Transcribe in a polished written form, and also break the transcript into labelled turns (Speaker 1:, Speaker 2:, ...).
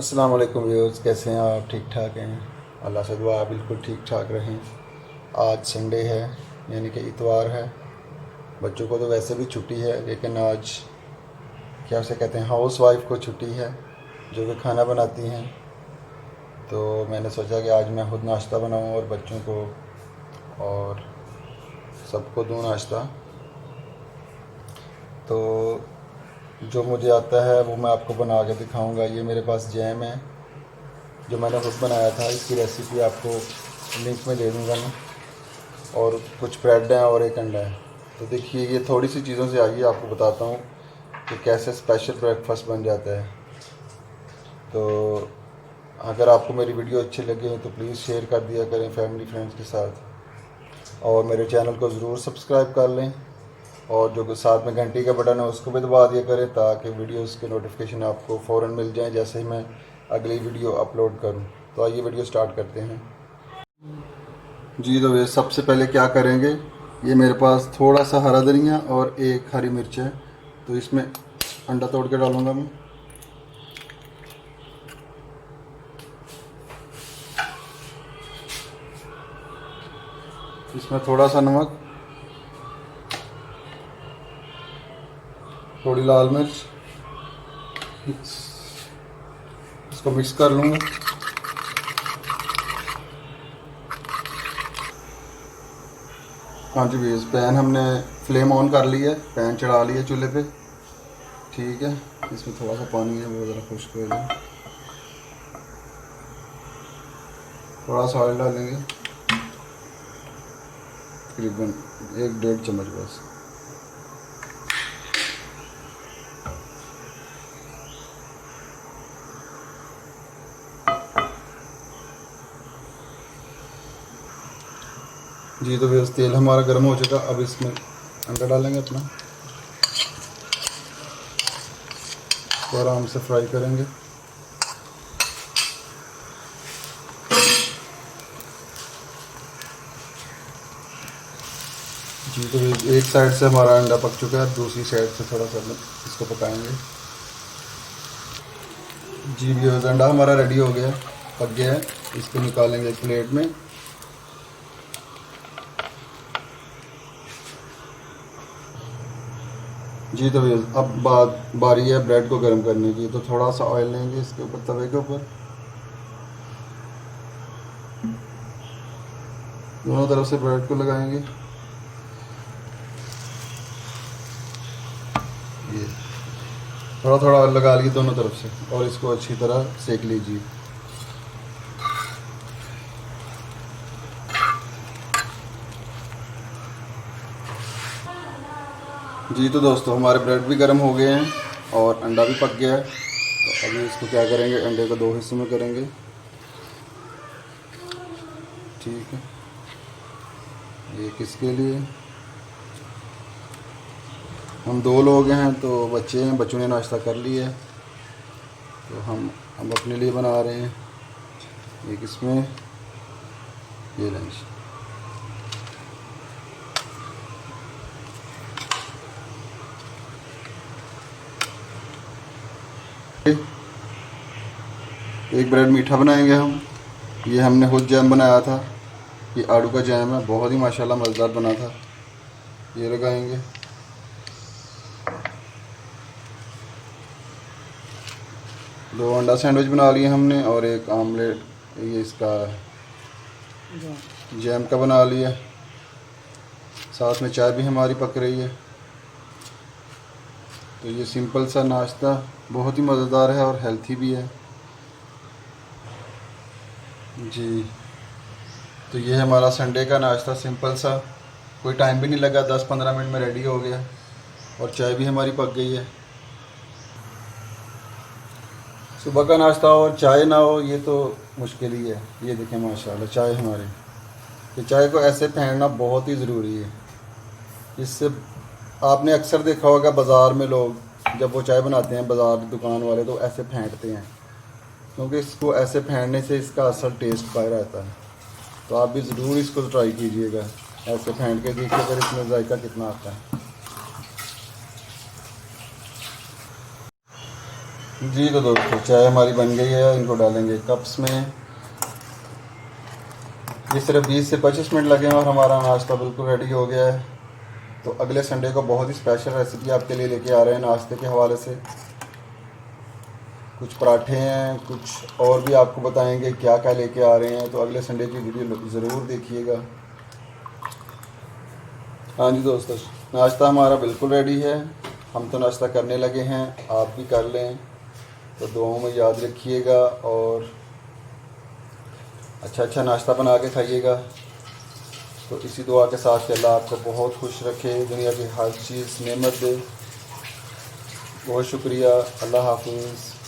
Speaker 1: अस्सलाम वालेकुम व्यूअर्स, कैसे हैं आप? ठीक ठाक हैं? अल्लाह से दुआ बिल्कुल ठीक ठाक रहें। आज संडे है, यानी कि इतवार है। बच्चों को तो वैसे भी छुट्टी है, लेकिन आज क्या उसे कहते हैं, हाउस वाइफ को छुट्टी है जो कि खाना बनाती हैं। तो मैंने सोचा कि आज मैं खुद नाश्ता बनाऊं और बच्चों को और सबको दूं नाश्ता। तो जो मुझे आता है वो मैं आपको बना के दिखाऊंगा। ये मेरे पास जैम है जो मैंने खुद बनाया था। इसकी रेसिपी आपको लिंक में दे दूँगा मैं। और कुछ ब्रेड हैं और एक अंडा है। तो देखिए, ये थोड़ी सी चीज़ों से आइए आपको बताता हूँ कि कैसे स्पेशल ब्रेकफास्ट बन जाता है। तो अगर आपको मेरी वीडियो अच्छी लगे तो प्लीज़ शेयर कर दिया करें फैमिली फ्रेंड्स के साथ, और मेरे चैनल को ज़रूर सब्सक्राइब कर लें, और जो साथ में घंटी का बटन है उसको भी दबा दिया करें ताकि वीडियोस के नोटिफिकेशन आपको फ़ौरन मिल जाएं जैसे ही मैं अगली वीडियो अपलोड करूं। तो आइए वीडियो स्टार्ट करते हैं। जी, तो ये सबसे पहले क्या करेंगे, ये मेरे पास थोड़ा सा हरा धनिया और एक हरी मिर्च है, तो इसमें अंडा तोड़ के डालूंगा मैं। इसमें थोड़ा सा नमक, थोड़ी लाल मिर्च, इसको मिक्स कर लूँगा। हाँ जी भैया, पैन हमने फ्लेम ऑन कर लिया है, पैन चढ़ा लिया चूल्हे पे। ठीक है, इसमें थोड़ा सा पानी है, वो ज़रा खुश्क हो जाए। थोड़ा सा ऑयल डालेंगे, तकरीबन 1-1.5 चम्मच बस। जी, तो भैया तेल हमारा गर्म हो चुका। अब इसमें अंडा डालेंगे अपना, तो आराम से फ्राई करेंगे। जी, तो एक साइड से हमारा अंडा पक चुका है, दूसरी साइड से थोड़ा सा इसको पकाएंगे। जी व्यूअर्स, अंडा हमारा रेडी हो गया, पक गया है। इसको निकालेंगे एक प्लेट में। जी, तो व्यूअर्स अब बारी है ब्रेड को गर्म करने की। तो थोड़ा सा ऑयल लेंगे इसके ऊपर, तवे के ऊपर, दोनों तरफ से ब्रेड को लगाएंगे। ये थोड़ा थोड़ा ऑयल लगा लीजिए दोनों तरफ से, और इसको अच्छी तरह सेक लीजिए। जी, तो दोस्तों हमारे ब्रेड भी गर्म हो गए हैं और अंडा भी पक गया है। तो अभी इसको क्या करेंगे, अंडे को 2 हिस्सों में करेंगे। ठीक है, ये किसके लिए, हम 2 लोग हैं, तो बच्चे हैं, बच्चों ने नाश्ता कर लिया है, तो हम अपने लिए बना रहे हैं। एक इसमें ये लंच। एक ब्रेड मीठा बनाएंगे हम। ये हमने खुद जैम बनाया था, ये आड़ू का जैम है, बहुत ही माशाल्लाह मज़ेदार बना था। ये लगाएंगे। 2 अंडा सैंडविच बना लिए हमने, और एक आमलेट ये इसका जैम का बना लिया। साथ में चाय भी हमारी पक रही है। तो ये सिंपल सा नाश्ता बहुत ही मज़ेदार है और हेल्थी भी है। जी, तो ये हमारा संडे का नाश्ता सिंपल सा, कोई टाइम भी नहीं लगा, 10-15 मिनट में रेडी हो गया, और चाय भी हमारी पक गई है। सुबह का नाश्ता और चाय ना हो ये तो मुश्किल ही है। ये देखें माशाल्लाह चाय हमारी, कि चाय को ऐसे फेंटना बहुत ही ज़रूरी है। इससे आपने अक्सर देखा होगा बाज़ार में लोग जब वो चाय बनाते हैं, बाज़ार दुकान वाले, तो ऐसे फेंटते हैं, क्योंकि इसको ऐसे फेंटने से इसका असल टेस्ट बाहर आता है। तो आप भी ज़रूर इसको ट्राई कीजिएगा, ऐसे फेंट के देखिए अगर इसमें जायका कितना आता है। जी तो दोस्तों, चाय हमारी बन गई है। इनको डालेंगे कप्स में। ये सिर्फ 20 से 25 मिनट लगे हैं और हमारा नाश्ता बिल्कुल रेडी हो गया है। तो अगले संडे को बहुत ही स्पेशल रेसिपी आपके लिए लेके आ रहे हैं नाश्ते के हवाले से। कुछ पराठे हैं, कुछ और भी आपको बताएंगे क्या क्या लेके आ रहे हैं। तो अगले संडे की वीडियो ज़रूर देखिएगा। हाँ जी दोस्तों, नाश्ता हमारा बिल्कुल रेडी है। हम तो नाश्ता करने लगे हैं, आप भी कर लें। तो दुआओं में याद रखिएगा और अच्छा अच्छा नाश्ता बना के खाइएगा। तो इसी दुआ के साथ कि अल्लाह आपको बहुत खुश रखे, दुनिया की हर चीज़ नेमत दे। बहुत शुक्रिया। अल्लाह हाफिज़।